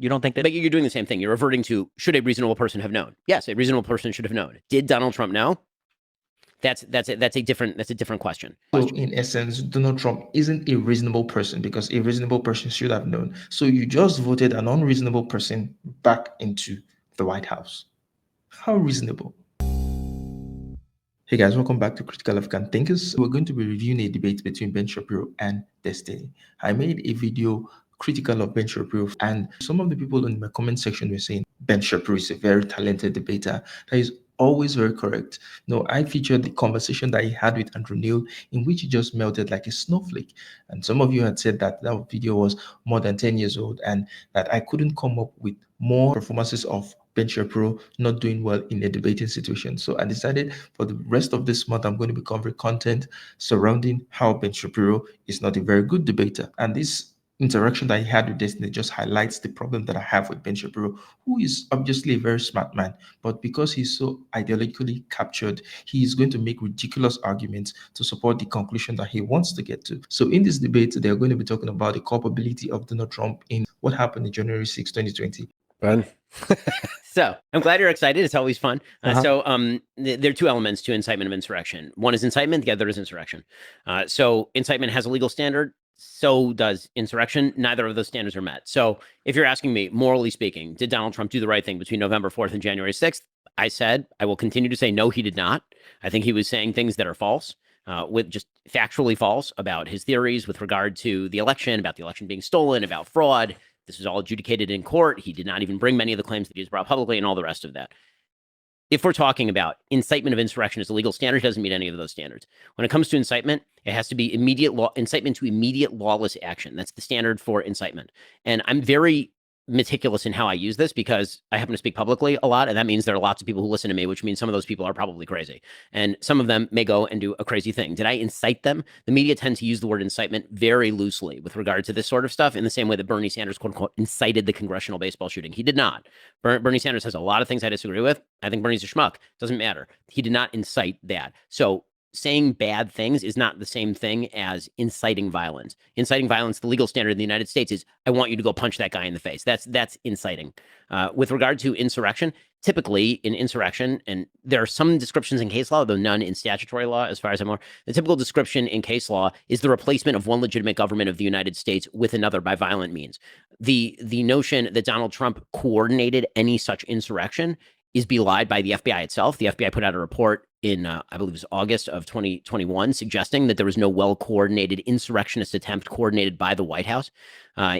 You don't think that? But you're doing the same thing. You're reverting to, should a reasonable person have known? Yes, a reasonable person should have known. Did Donald Trump know? That's a different question. So in essence, Donald Trump isn't a reasonable person because a reasonable person should have known. So you just voted an unreasonable person back into the White House. How reasonable? Hey guys, welcome back to Critical African Thinkers. We're going to be reviewing a debate between Ben Shapiro and Destiny. I made a video critical of Ben Shapiro, and some of the people in my comment section were saying Ben Shapiro is a very talented debater that is always very correct. No, I featured the conversation that he had with Andrew Neil, in which he just melted like a snowflake. And some of you had said that that video was more than 10 years old and that I couldn't come up with more performances of Ben Shapiro not doing well in a debating situation. So I decided for the rest of this month, I'm going to be covering content surrounding how Ben Shapiro is not a very good debater. And this interaction that he had with Destiny just highlights the problem that I have with Ben Shapiro, who is obviously a very smart man, but because he's so ideologically captured, he is going to make ridiculous arguments to support the conclusion that he wants to get to. So in this debate, they're going to be talking about the culpability of Donald Trump in what happened in January 6, 2020. Ben. So I'm glad you're excited. It's always fun. So there are two elements to incitement of insurrection. One is incitement. The other is insurrection. So incitement has a legal standard. So does insurrection. Neither of those standards are met. So if you're asking me, morally speaking, did Donald Trump do the right thing between November 4th and January 6th? I said, I will continue to say, no, he did not. I think he was saying things that are false, with just factually false about his theories with regard to the election, about the election being stolen, about fraud. This was all adjudicated in court. He did not even bring many of the claims that he's brought publicly and all the rest of that. If we're talking about incitement of insurrection as a legal standard, it doesn't meet any of those standards. When it comes to incitement, it has to be incitement to immediate lawless action. That's the standard for incitement. And I'm very meticulous in how I use this because I happen to speak publicly a lot. And that means there are lots of people who listen to me, which means some of those people are probably crazy. And some of them may go and do a crazy thing. Did I incite them? The media tends to use the word incitement very loosely with regard to this sort of stuff in the same way that Bernie Sanders, quote unquote, incited the congressional baseball shooting. He did not. Bernie Sanders has a lot of things I disagree with. I think Bernie's a schmuck. Doesn't matter. He did not incite that. So saying bad things is not the same thing as inciting violence. Inciting violence, the legal standard in the United States is, I want you to go punch that guy in the face. That's inciting. With regard to insurrection, typically in insurrection, and there are some descriptions in case law, though none in statutory law, as far as I'm aware, the typical description in case law is the replacement of one legitimate government of the United States with another by violent means. The notion that Donald Trump coordinated any such insurrection is belied by the FBI itself. The FBI put out a report in, I believe it was August of 2021, suggesting that there was no well-coordinated insurrectionist attempt coordinated by the White House.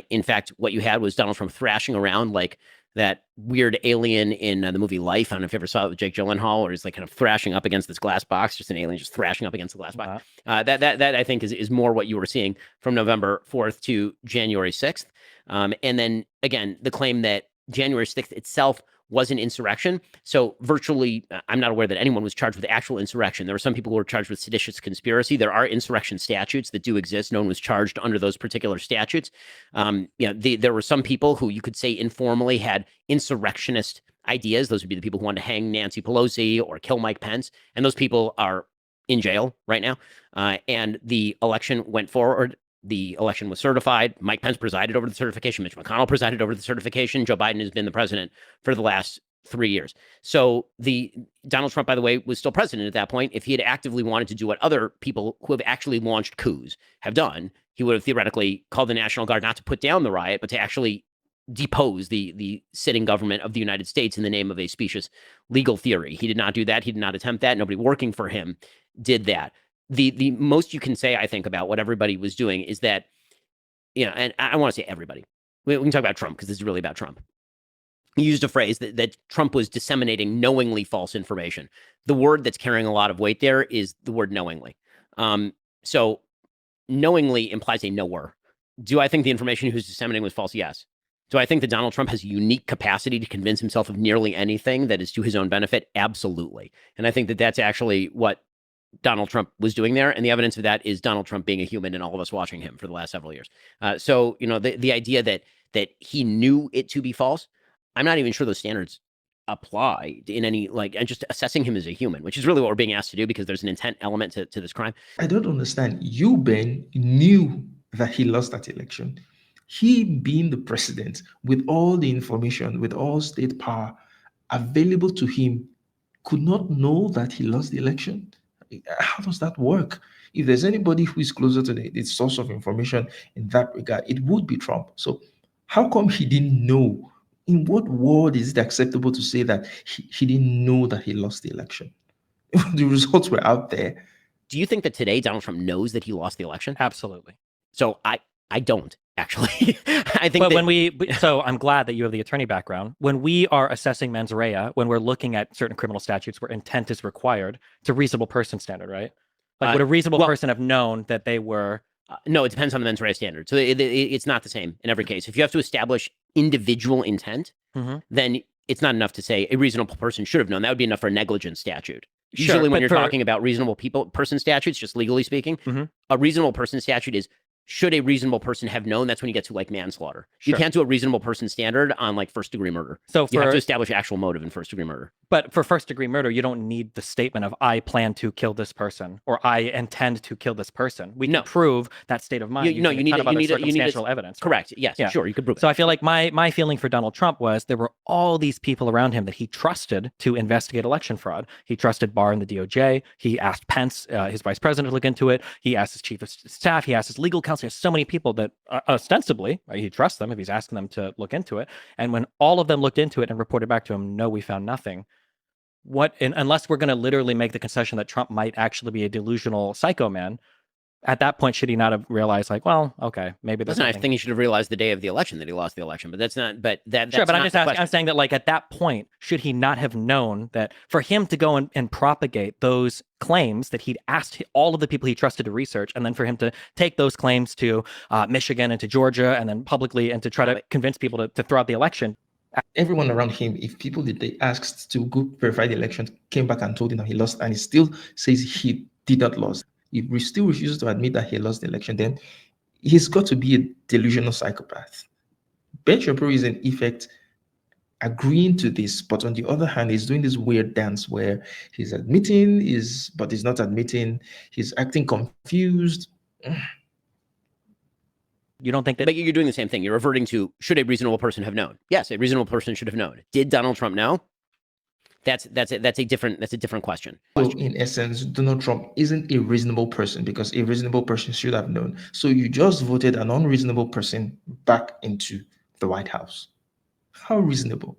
In fact, what you had was Donald Trump thrashing around like that weird alien in the movie Life. I don't know if you ever saw it with Jake Gyllenhaal, or he's like kind of thrashing up against this glass box, just an alien just thrashing up against the glass box. That I think is more what you were seeing from November 4th to January 6th. And then again, the claim that January 6th itself was an insurrection. So virtually, I'm not aware that anyone was charged with actual insurrection. There were some people who were charged with seditious conspiracy. There are insurrection statutes that do exist. No one was charged under those particular statutes. There were some people who you could say informally had insurrectionist ideas. Those would be the people who wanted to hang Nancy Pelosi or kill Mike Pence. And those people are in jail right now. And the election went forward. The election was certified. Mike Pence presided over the certification. Mitch McConnell presided over the certification. Joe Biden has been the president for the last 3 years. So Donald Trump, by the way, was still president at that point. If he had actively wanted to do what other people who have actually launched coups have done, he would have theoretically called the National Guard not to put down the riot, but to actually depose the sitting government of the United States in the name of a specious legal theory. He did not do that. He did not attempt that. Nobody working for him did that. The most you can say, I think, about what everybody was doing is that, and I want to say everybody. We can talk about Trump because this is really about Trump. He used a phrase that Trump was disseminating knowingly false information. The word that's carrying a lot of weight there is the word knowingly. So knowingly implies a knower. Do I think the information he was disseminating was false? Yes. Do I think that Donald Trump has unique capacity to convince himself of nearly anything that is to his own benefit? Absolutely. And I think that that's actually what Donald Trump was doing there. And the evidence of that is Donald Trump being a human and all of us watching him for the last several years. So, the idea that he knew it to be false, I'm not even sure those standards apply in any, and just assessing him as a human, which is really what we're being asked to do because there's an intent element to this crime. I don't understand. You, Ben, knew that he lost that election. He being the president with all the information, with all state power available to him, could not know that he lost the election? How does that work? If there's anybody who is closer to the source of information in that regard, it would be Trump. So, how come he didn't know? In what world is it acceptable to say that he didn't know that he lost the election? The results were out there. Do you think that today Donald Trump knows that he lost the election? Absolutely. So I don't actually. I think But that, so I'm glad that you have the attorney background. When we are assessing mens rea, when we're looking at certain criminal statutes where intent is required, it's a reasonable person standard, right? Like, would a reasonable person have known that they were? No, it depends on the mens rea standard. So it's not the same in every case. If you have to establish individual intent, then it's not enough to say a reasonable person should have known. That would be enough for a negligence statute. Usually, Sure, when you're talking about reasonable person statutes, just legally speaking, a reasonable person statute is, should a reasonable person have known? That's when you get to like manslaughter. You can't do a reasonable person standard on like first degree murder. So you have to establish actual motive in first degree murder. But for first degree murder, you don't need the statement of I plan to kill this person or I intend to kill this person. We can prove that state of mind. You need circumstantial evidence. Correct. Yes. Yeah. Sure. You could prove it. So I feel like my feeling for Donald Trump was there were all these people around him that he trusted to investigate election fraud. He trusted Barr and the DOJ. He asked Pence, his vice president, to look into it. He asked his chief of staff. He asked his legal counsel. He has so many people that ostensibly he trusts them if he's asking them to look into it. And when all of them looked into it and reported back to him, no, we found nothing. Unless we're going to literally make the concession that Trump might actually be a delusional psycho man, at that point, should he not have realized, like, well, okay, maybe there's nothing. I think he should have realized the day of the election that he lost the election, but that's not. But that's sure. But I'm just asking. I'm saying that, like, at that point, should he not have known that for him to go and propagate those claims that he'd asked all of the people he trusted to research, and then for him to take those claims to Michigan and to Georgia, and then publicly and to try to convince people to throw out the election. Everyone around him, if people that they asked to go verify the election came back and told him that he lost, and he still says he did not lose. If he still refuses to admit that he lost the election, then he's got to be a delusional psychopath. Ben Shapiro is in effect agreeing to this, but on the other hand, he's doing this weird dance where he's admitting but he's not admitting. He's acting confused. You don't think that? But you're doing the same thing. You're reverting to, should a reasonable person have known? Yes, a reasonable person should have known. Did Donald Trump know? That's a different question. So in essence, Donald Trump isn't a reasonable person because a reasonable person should have known. So you just voted an unreasonable person back into the White House. How reasonable?